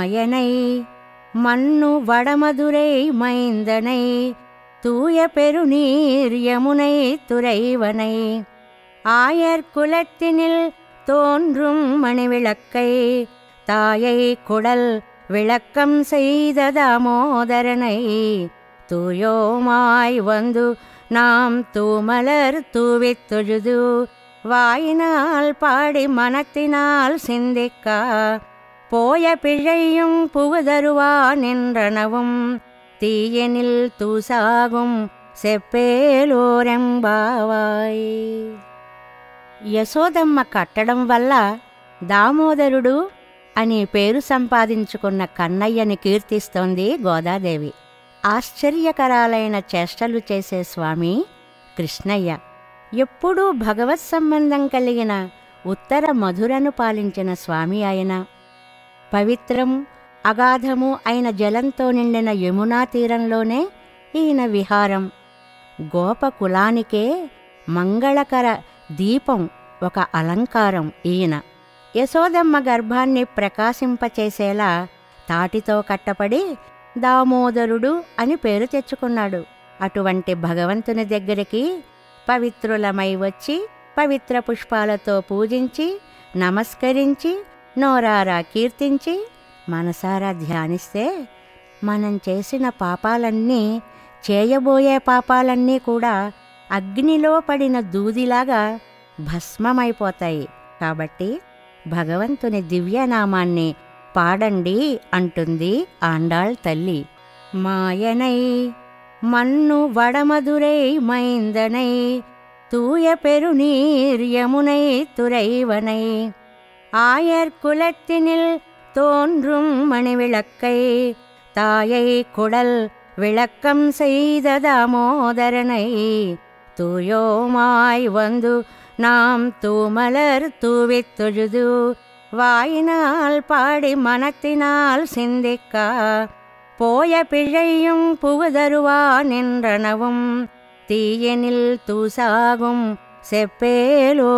மாயனை மண்ணு வடமதுரை மைந்தனை தூய பெருநீர் யமுனை துறைவனை ஆயர் குலத்தினில் தோன்றும் மணிவிளக்கை தாயை குடல் விளக்கம் செய்த தாமோதரனை தூயோமாய் வந்து நாம் தூமலர் தூவித் தொழுது வாயினால் பாடி மனத்தினால் சிந்திக்கா போய பிழையும் புகுதருவான் என்றனவும் தீயனில் தூசாகும் సెప్పేలోరెంబావాయ్. యశోదమ్మ కట్టడం వల్ల దామోదరుడు అనే పేరు సంపాదించుకున్న కన్నయ్యని కీర్తిస్తోంది గోదాదేవి. ఆశ్చర్యకరాలైన చేష్టలు చేసే స్వామి కృష్ణయ్య. ఎప్పుడూ భగవత్ సంబంధం కలిగిన ఉత్తర మధురను పాలించిన స్వామి ఆయన. పవిత్రం అగాధము అయిన జలంతో నిండిన యమునా తీరంలోనే ఈయన విహారం. గోపకులానికే మంగళకర దీపం ఒక అలంకారం ఈయన. యశోదమ్మ గర్భాన్ని ప్రకాశింపచేసేలా తాటితో కట్టపడి దామోదరుడు అని పేరు తెచ్చుకున్నాడు. అటువంటి భగవంతుని దగ్గరికి పవిత్రులమై వచ్చి పవిత్ర పుష్పాలతో పూజించి నమస్కరించి నోరారా కీర్తించి మనసారా ధ్యానిస్తే మనం చేసిన పాపాలన్నీ, చేయబోయే పాపాలన్నీ కూడా అగ్నిలో పడిన దూదిలాగా భస్మమైపోతాయి. కాబట్టి భగవంతుని దివ్యనామాన్ని పాడండి అంటుంది ఆండాళ్ తల్లి. మాయనై మన్ను వడమదురై మైందనై తూయ పెరునీర్ యమునై துறைவனை ஆயர் குலத்தினில் தோன்றும் மணிவிளக்கை தாயை குடல் விளக்கம் செய்த தாமோதரனை தூயோமாய் வந்து நாம் தூமலர் தூவித் தொழுது வாயினால் பாடி மனத்தினால் சிந்திக்கா போய பிழையும் புகுதருவான் என்றனவும் தீயனில் தூசாகும் செப்பேலோரெంబావాయ్.